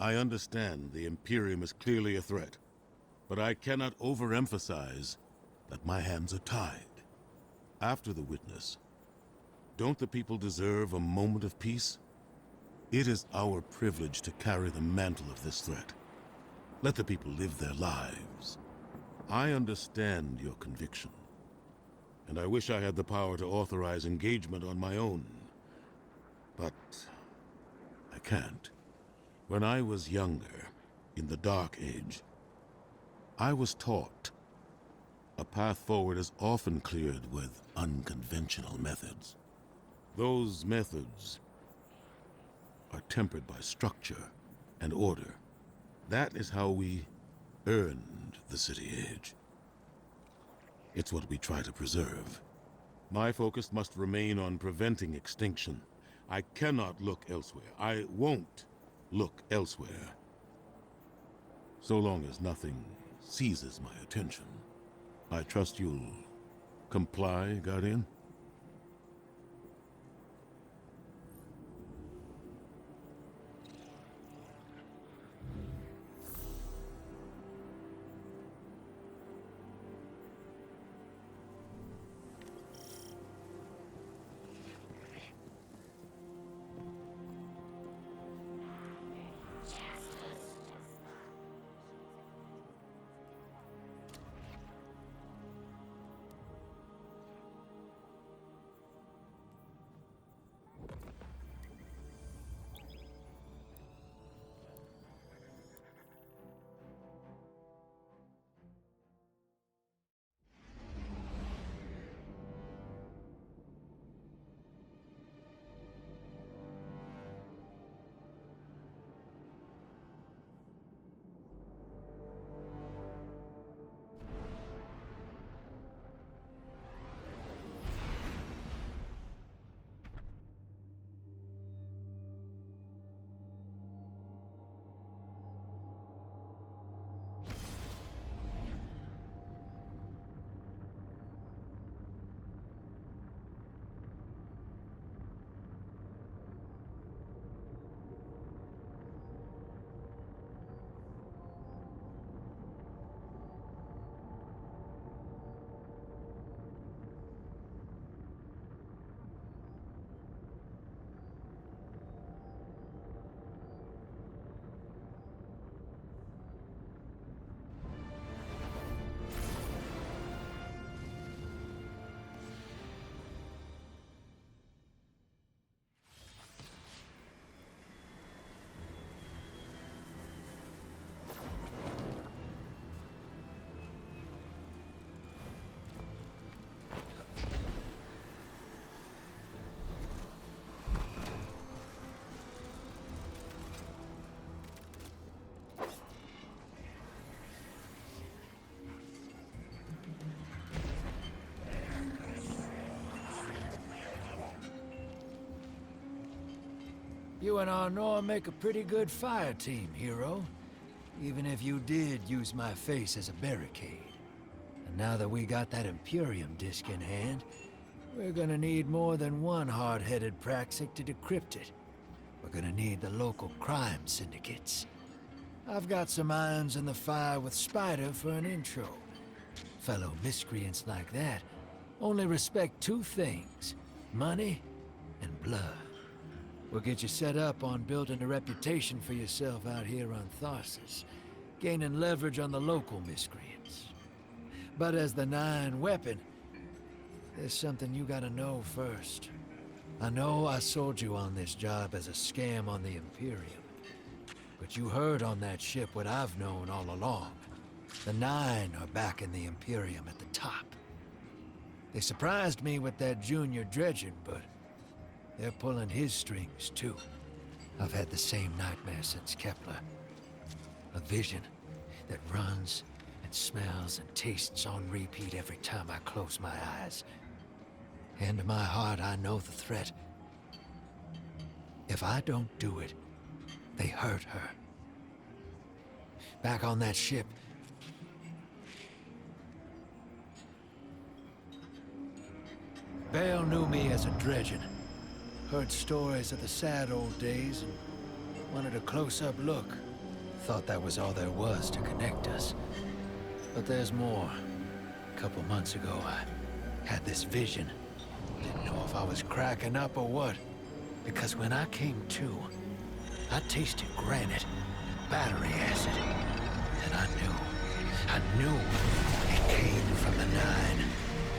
I understand the Imperium is clearly a threat, but I cannot overemphasize that my hands are tied. After the witness, don't the people deserve a moment of peace? It is our privilege to carry the mantle of this threat. Let the people live their lives. I understand your conviction, and I wish I had the power to authorize engagement on my own. But I can't. When I was younger, in the Dark Age, I was taught a path forward is often cleared with unconventional methods. Those methods are tempered by structure and order. That is how we earned the City Age. It's what we try to preserve. My focus must remain on preventing extinction. I cannot look elsewhere. I won't look elsewhere. So long as nothing seizes my attention. I trust you'll comply, Guardian? You and Arnor make a pretty good fire team, hero. Even if you did use my face as a barricade. And now that we got that Imperium disk in hand, we're gonna need more than one hard-headed praxic to decrypt it. We're gonna need the local crime syndicates. I've got some irons in the fire with Spider for an intro. Fellow miscreants like that only respect two things: money and blood. We'll get you set up on building a reputation for yourself out here on Tharsis, gaining leverage on the local miscreants. But as the 9 weapon, there's something you gotta know first. I know I sold you on this job as a scam on the Imperium, but you heard on that ship what I've known all along. The 9 are backing the Imperium at the top. They surprised me with that junior dredging, but they're pulling his strings, too. I've had the same nightmare since Kepler. A vision that runs and smells and tastes on repeat every time I close my eyes. In my heart, I know the threat. If I don't do it, they hurt her. Back on that ship, Bale knew me as a dredgen. Heard stories of the sad old days and wanted a close-up look. thought that was all there was to connect us. But there's more. A couple months ago, I had this vision. Didn't know if I was cracking up or what. Because when I came to, I tasted granite and battery acid. And I knew it came from the Nine.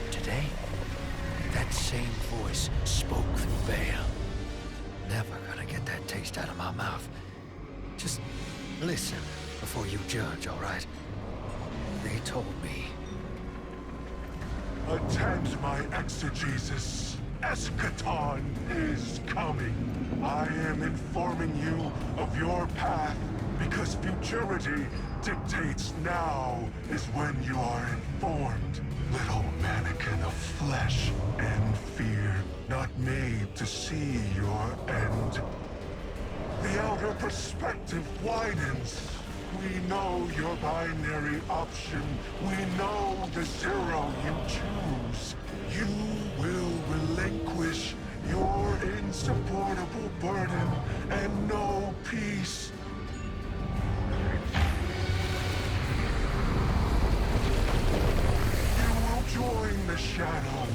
Today, that same voice spoke through Veil. Never gonna get that taste out of my mouth. Just listen before you judge, all right? They told me. Attend my exegesis. Eschaton is coming. I am informing you of your path because futurity dictates now is when you are informed. Little mannequin of flesh and fear, not made to see your end. The outer perspective widens. We know your binary option. We know the zero you choose. You will relinquish your insupportable burden and know peace. You will join the shadow,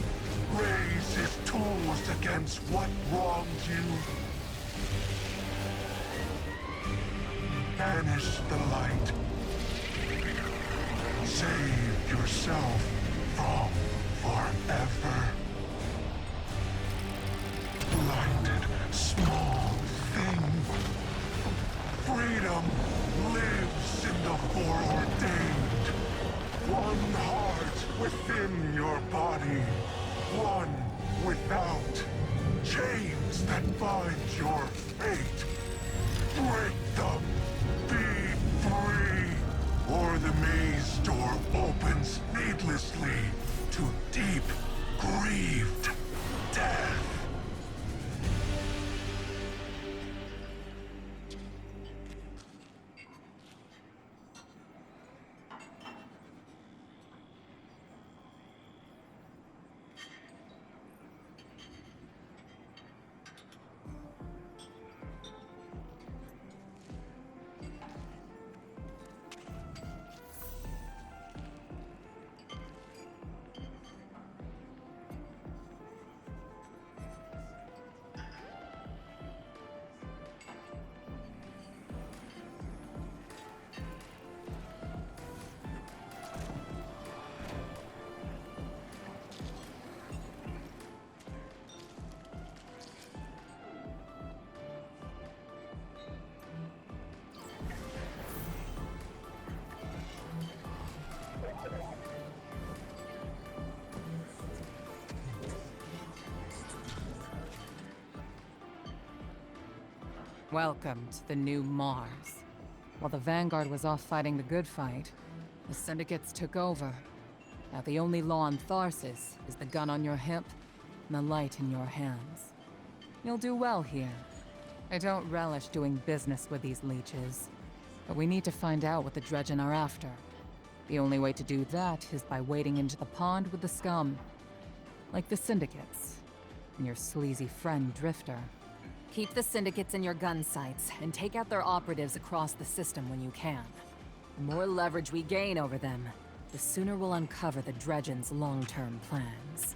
raise his tools against what wronged you. Banish the light. Save yourself from forever. Blinded, small thing. Freedom lives in the foreordained. One heart within your body. One without. Chains that bind your fate. Break them. Be free, or the maze door opens needlessly to deep, grieved death. Welcome to the new Mars. While the Vanguard was off fighting the good fight, the syndicates took over. Now the only law on Tharsis is the gun on your hip and the light in your hands. You'll do well here. I don't relish doing business with these leeches, but we need to find out what the Dredgen are after. The only way to do that is by wading into the pond with the scum. Like the syndicates, and your sleazy friend Drifter. Keep the syndicates in your gun sights, and take out their operatives across the system when you can. The more leverage we gain over them, the sooner we'll uncover the Dredgen's long-term plans.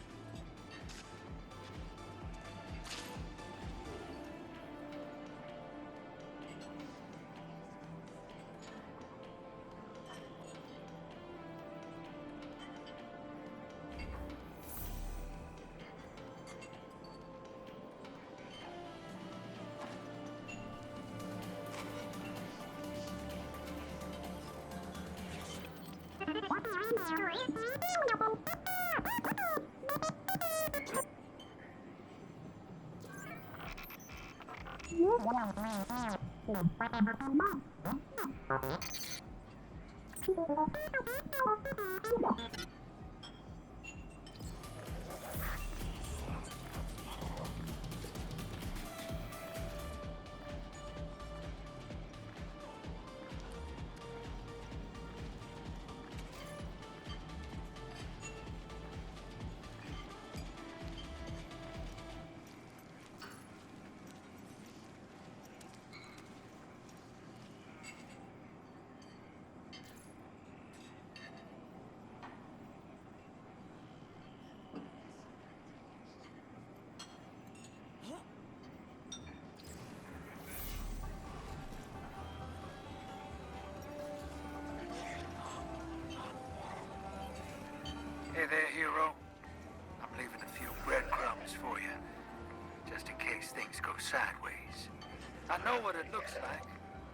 looks like.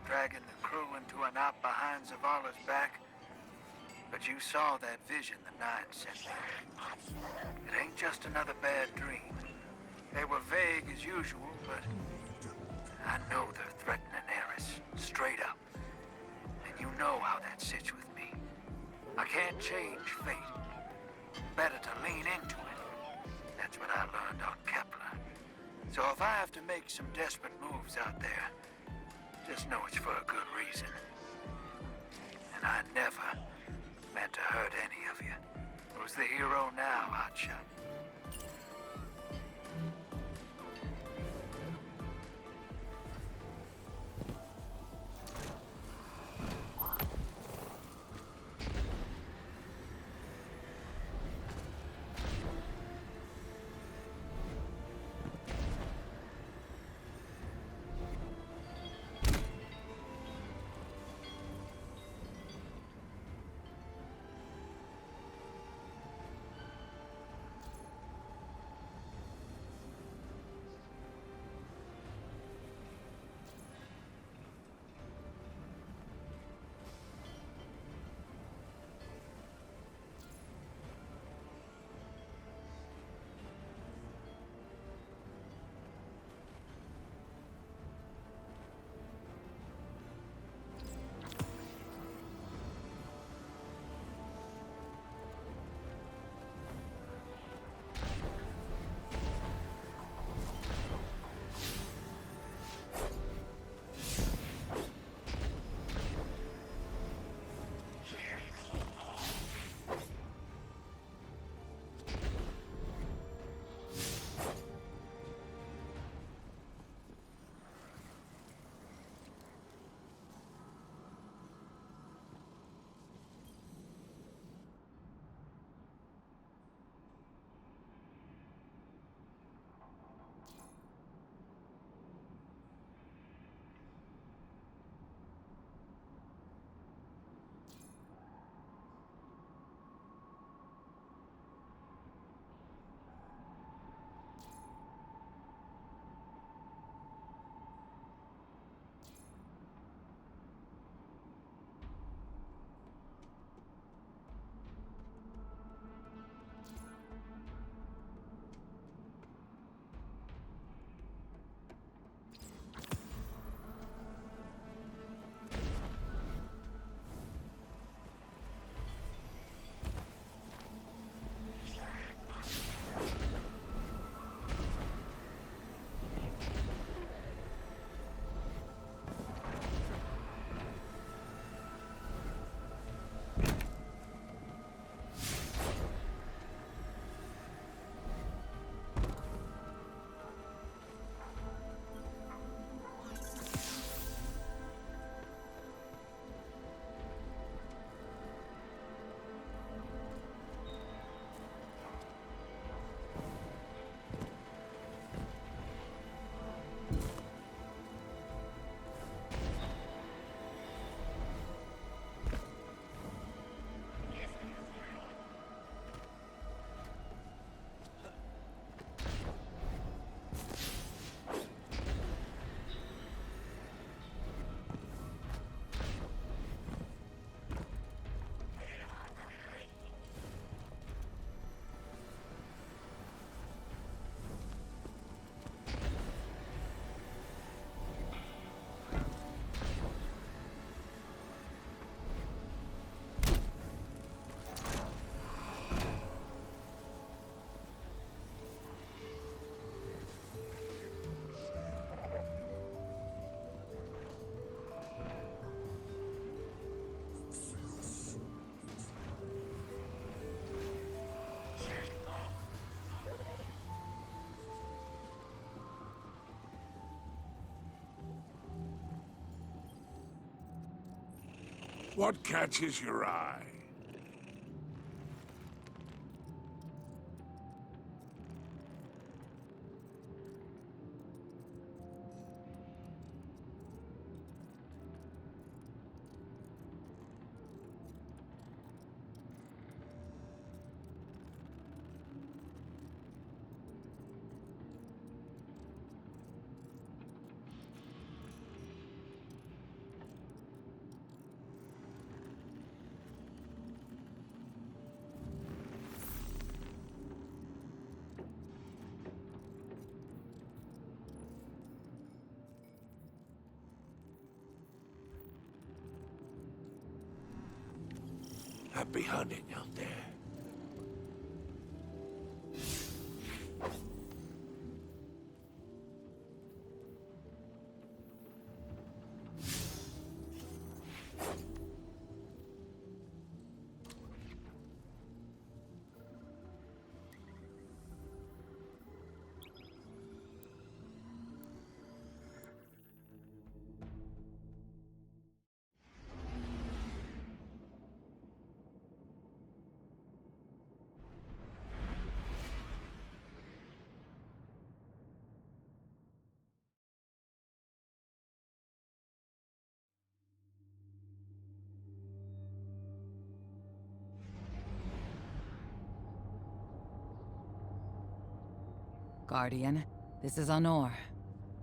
Dragging the crew into a knot behind Zavala's back. But you saw that vision the Nine sent me. It ain't just another bad dream. They were vague as usual, but I know they're threatening Eris, straight up. And you know how that sits with me. I can't change fate. Better to lean into it. That's what I learned on Kepler. So if I have to make some desperate moves out there, just know it's for a good reason. And I never meant to hurt any of you. Who's the hero now, Hotshot? What catches your eye? Happy hunting out there. Guardian, this is Honor.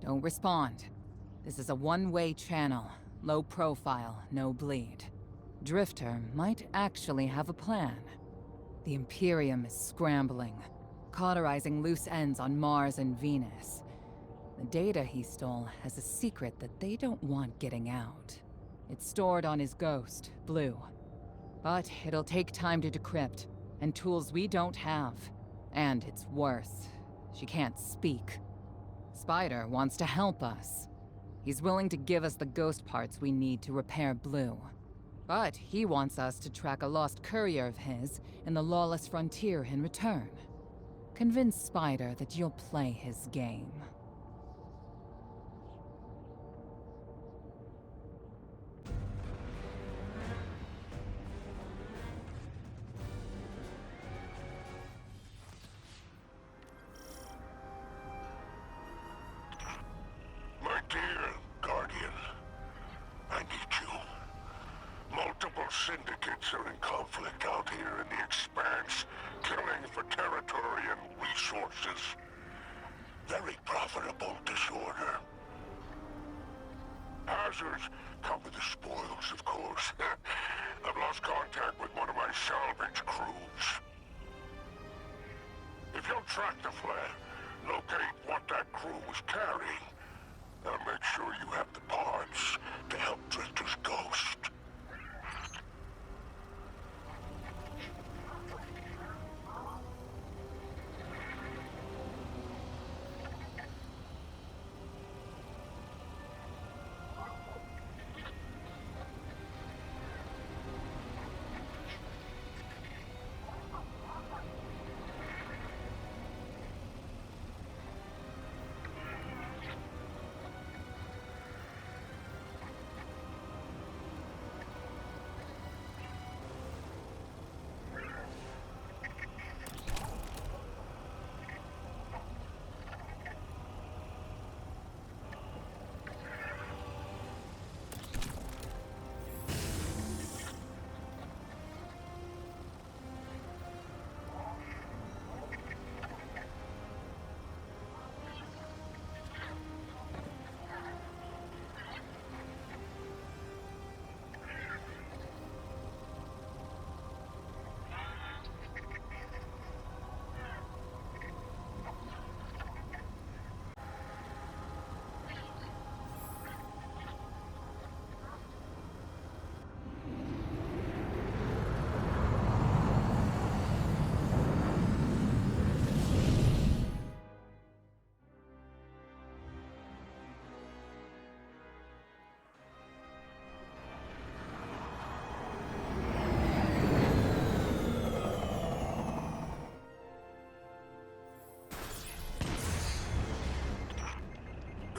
Don't respond. This is a one-way channel. Low profile, no bleed. Drifter might actually have a plan. The Imperium is scrambling, cauterizing loose ends on Mars and Venus. The data he stole has a secret that they don't want getting out. It's stored on his ghost, Blue. But it'll take time to decrypt, and tools we don't have. And it's worse. She can't speak. Spider wants to help us. He's willing to give us the ghost parts we need to repair Blue. But he wants us to track a lost courier of his in the Lawless Frontier in return. Convince Spider that you'll play his game. My dear Guardian, I need you. Multiple syndicates are in conflict out here in the expanse, killing for territory and resources. Very profitable disorder. Hazards come with the spoils, of course. I've lost contact with one of my salvage crews. If you'll track the flare, locate what that crew was carrying, I'll make sure you have the parts to help Drifter's ghost.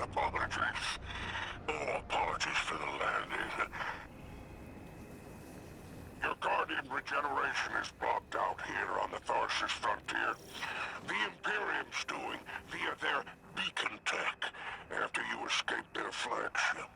Apologies. Oh, apologies for the landing. Your Guardian regeneration is blocked out here on the Lawless Frontier. The Imperium's doing via their beacon tech after you escaped their flagship.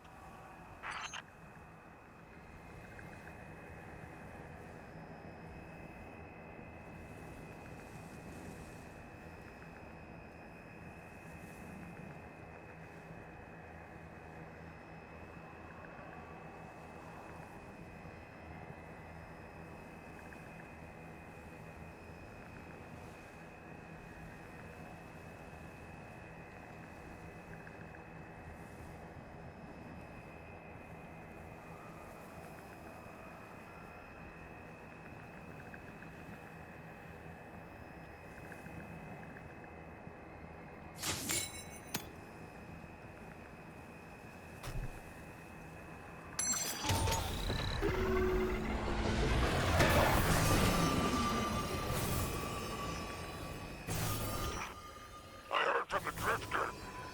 I heard from the Drifter.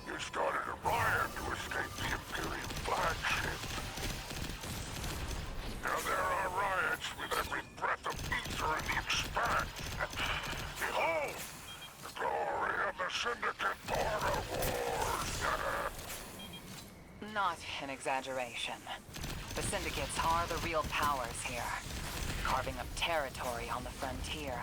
You started a riot to escape the Imperium flagship. Now there are riots with every breath of ether in the expanse. Behold, the glory of the Syndicate border wars. Not an exaggeration. The syndicates are the real powers here, carving up territory on the frontier.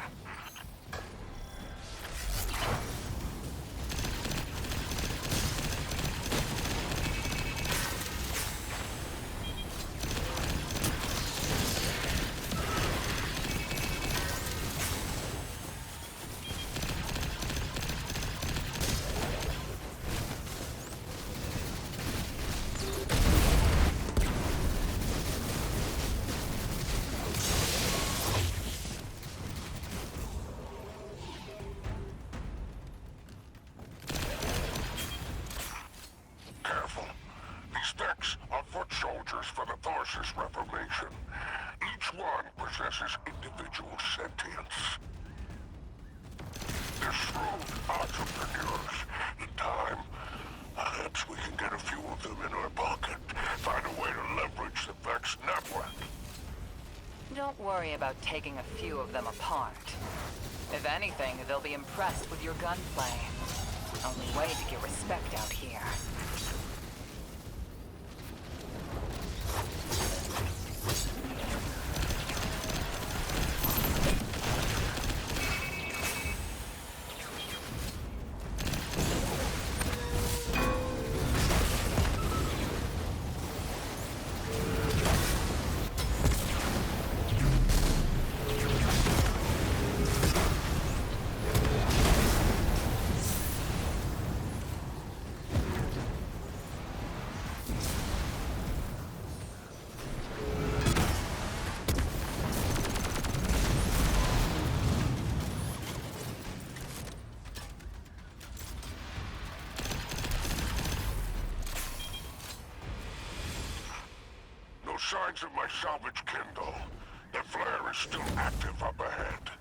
Careful. These decks are foot soldiers for the Thorsis Reformation. Each one possesses individual sentience. They're shrewd entrepreneurs. In time, perhaps we can get a few of them in our pocket. Find a way to leverage the Vex network. Don't worry about taking a few of them apart. If anything, they'll be impressed with your gunplay. Only way to get respect out here. No signs of my salvage Kindle. The flare is still active up ahead.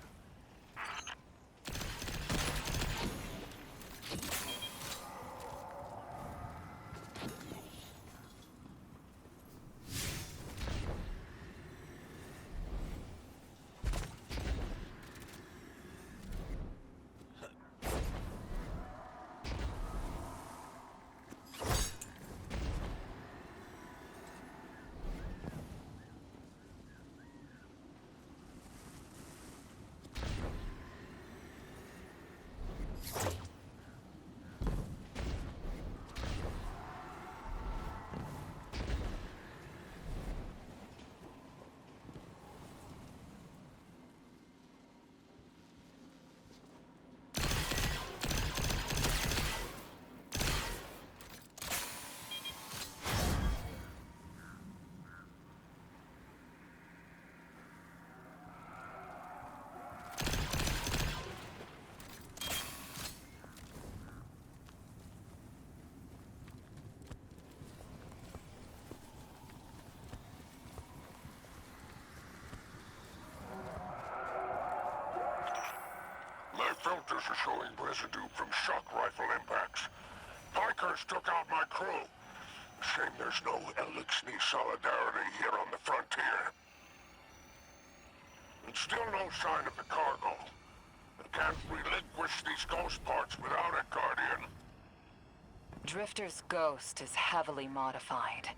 My filters are showing residue from shock rifle impacts. Pikers took out my crew. Shame there's no Elixni solidarity here on the frontier. And still no sign of the cargo. I can't relinquish these ghost parts without it, Guardian. Drifter's ghost is heavily modified.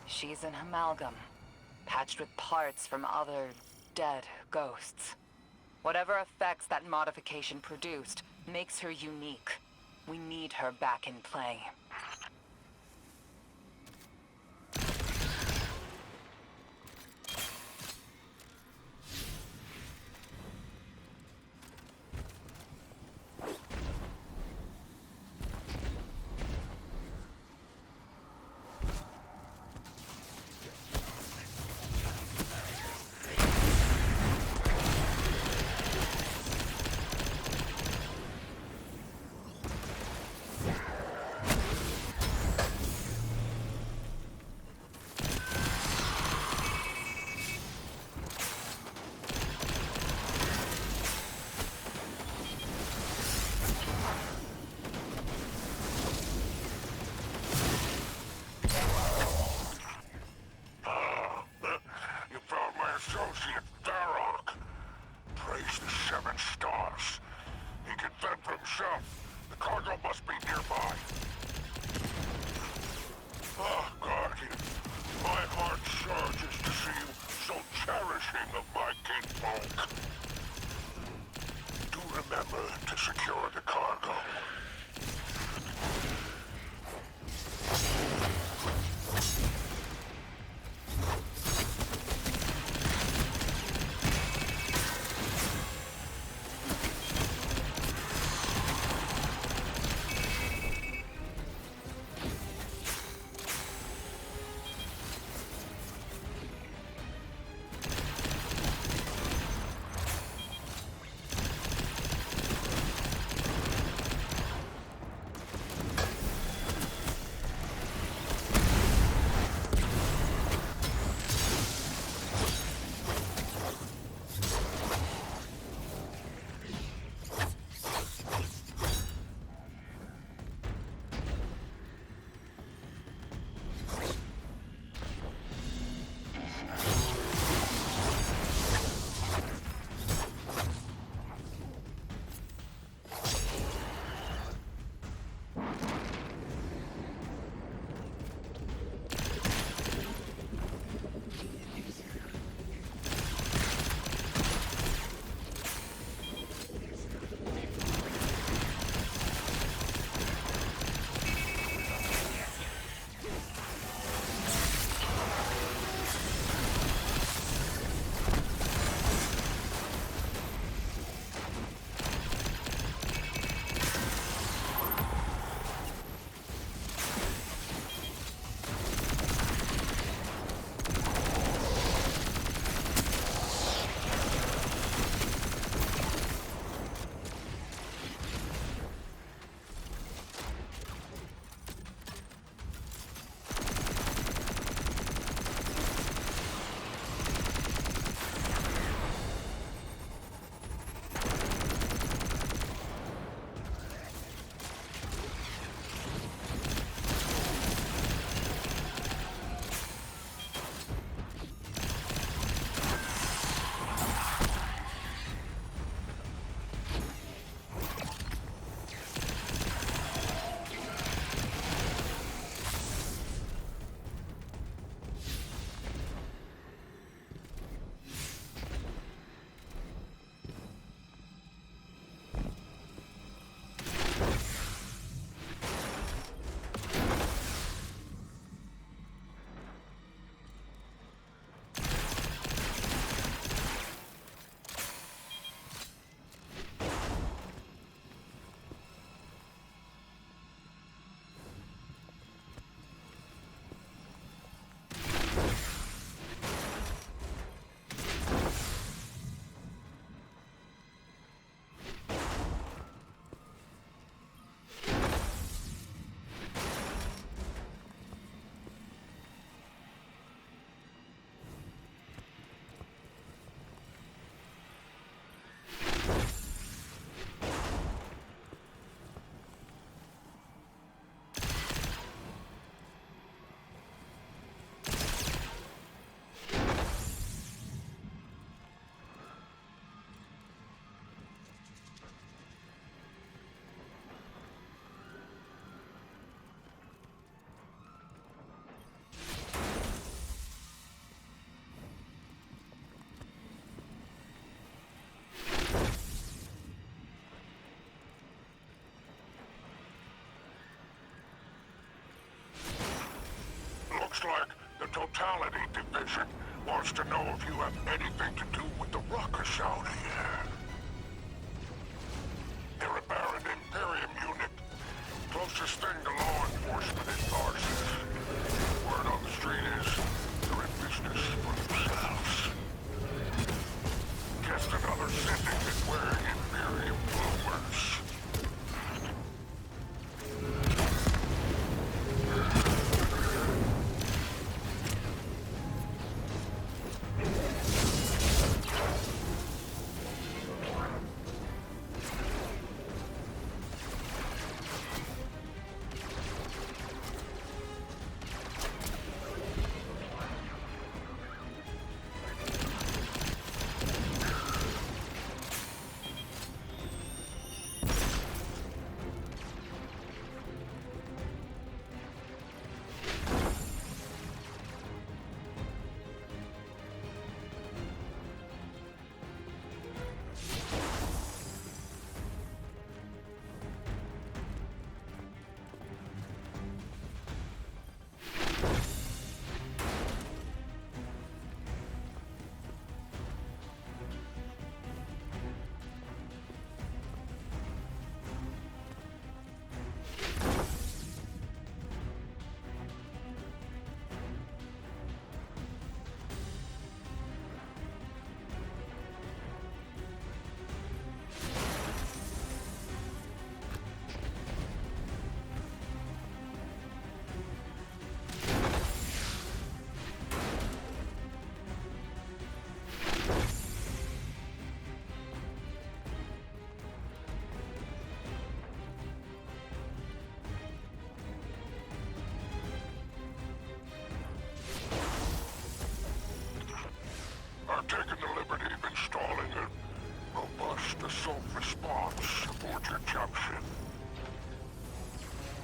She's an amalgam, patched with parts from other dead ghosts. Whatever effects that modification produced makes her unique. We need her back in play. Looks like the Totality Division wants to know if you have anything to do with the ruckus out here. They're a Baron Imperium unit. Closest thing to law enforcement in Tarsus. Word on the street is they're in business for themselves. Just another syndicate wearing Imperium bloomers. I've taken the liberty of installing a robust assault response aboard your junction.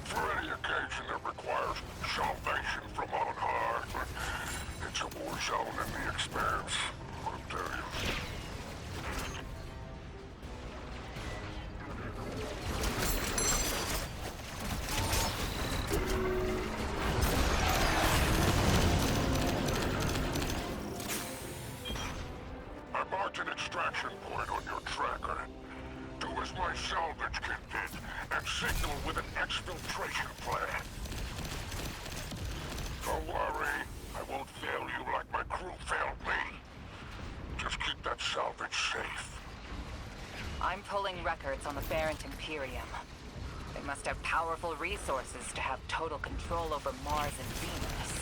For any occasion that requires salvation from on high, but it's a war zone in the expanse, I'll tell you. I marked an extraction point on your tracker. Do as my salvage kit did, and signal with an exfiltration plan. Don't worry, I won't fail you like my crew failed me. Just keep that salvage safe. I'm pulling records on the Barrent Imperium. They must have powerful resources to have total control over Mars and Venus.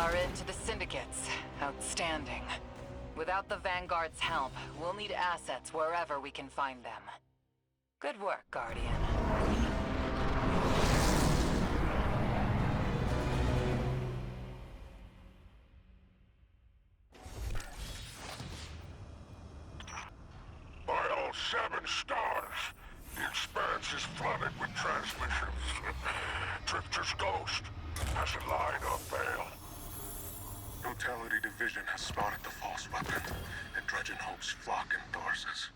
are into the syndicates. Outstanding. Without the Vanguard's help, we'll need assets wherever we can find them. Good work, Guardian. By all 7 stars, the expanse is flooded with transmissions. Drifter's ghost hasn't lied or failed. Totality Division has spotted the false weapon, and Dredgen hopes flock in Tharsis.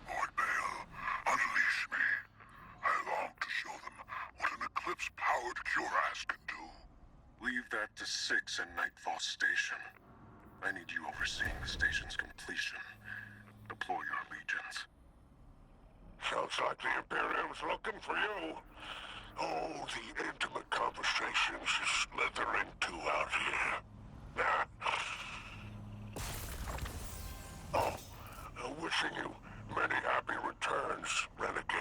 Lord Bale, unleash me. I long to show them what an Eclipse-powered cuirass can do. Leave that to 6 and Nightfall Station. I need you overseeing the station's completion. Deploy your legions. Sounds like the Imperium's looking for you. Oh, the intimate conversations you slither into out here. Oh, wishing you many happy returns, Renegade.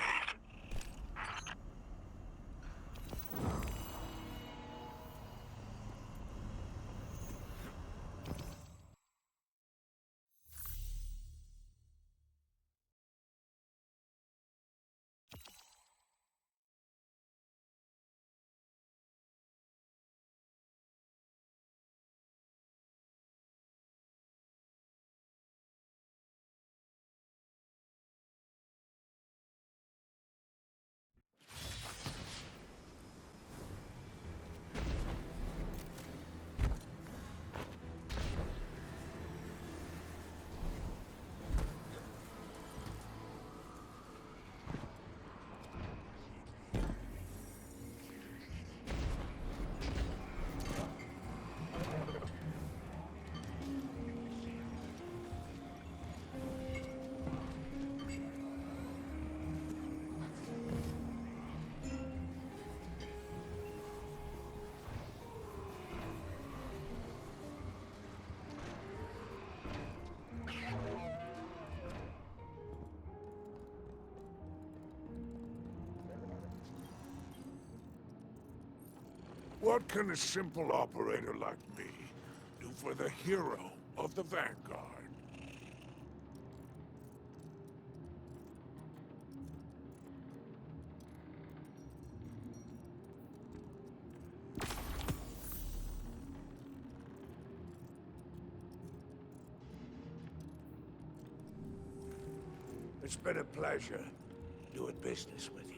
What can a simple operator like me do for the hero of the Vanguard? It's been a pleasure doing business with you.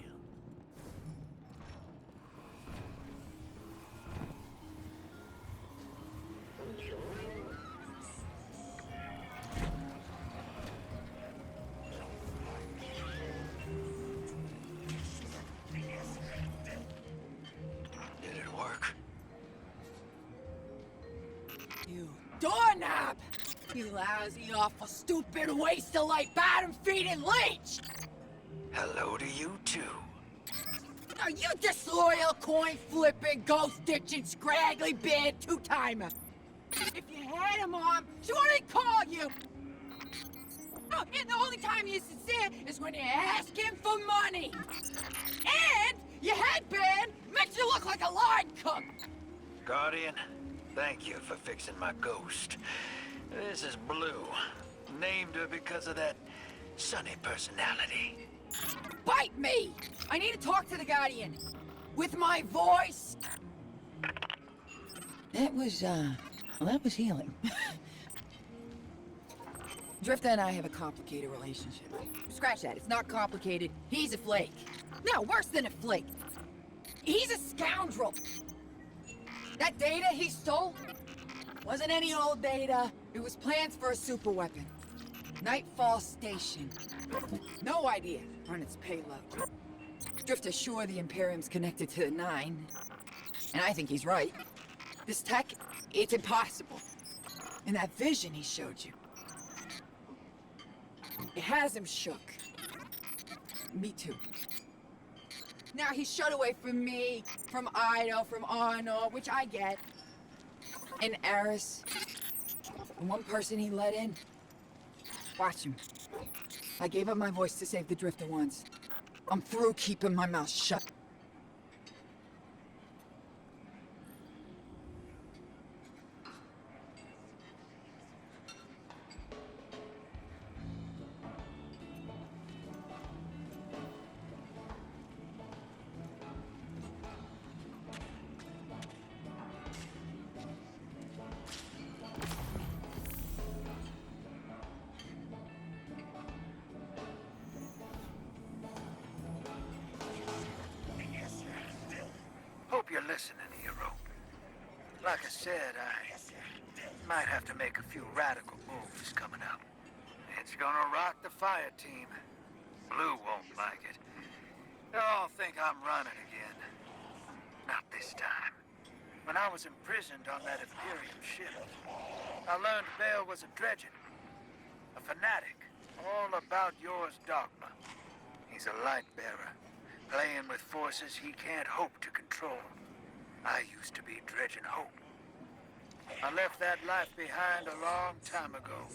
Did it work? You doorknob! You lousy, awful, stupid, waste of life, bottom-feeding leech! Hello to you, too. Are you disloyal, coin-flipping, ghost-ditching, scraggly bad two-timer? If you had a mom, she wouldn't call you! Oh, and the only time you're sincere is when you ask him for money! And your headband makes you look like a line cook! Guardian, thank you for fixing my ghost. This is Blue. Named her because of that sunny personality. Bite me! I need to talk to the Guardian. With my voice. That was healing. Drifter and I have a complicated relationship. Scratch that, it's not complicated. He's a flake. No, worse than a flake. He's a scoundrel. That data he stole wasn't any old data. It was plans for a super weapon. Nightfall Station. No idea on its payload. Drifter's sure the Imperium's connected to the Nine. And I think he's right. This tech, it's impossible. And that vision he showed you, it has him shook. Me too. Now he's shut away from me, from Ido, from Arno, which I get. And Eris. And one person he let in. Watch him. I gave up my voice to save the Drifter once. I'm through keeping my mouth shut. listening, hero. Like I said, I might have to make a few radical moves coming up. It's gonna rock the fire team. Blue won't like it. They'll all think I'm running again. Not this time. When I was imprisoned on that Imperium ship, I learned Bale was a dredgen. A fanatic, all about yours dogma. He's a light bearer, playing with forces he can't hope to control. I used to be dredgen hope. I left that life behind a long time ago.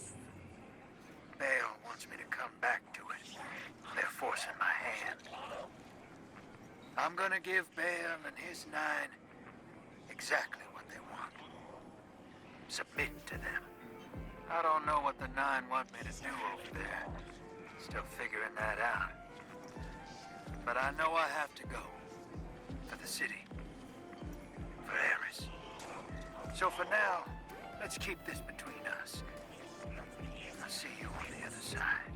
Bale wants me to come back to it. They're forcing my hand. I'm gonna give Bale and his 9 exactly what they want. Submit to them. I don't know what the 9 want me to do over there. Still figuring that out. But I know I have to go. For the city. For Eris. So for now, let's keep this between us. I'll see you on the other side.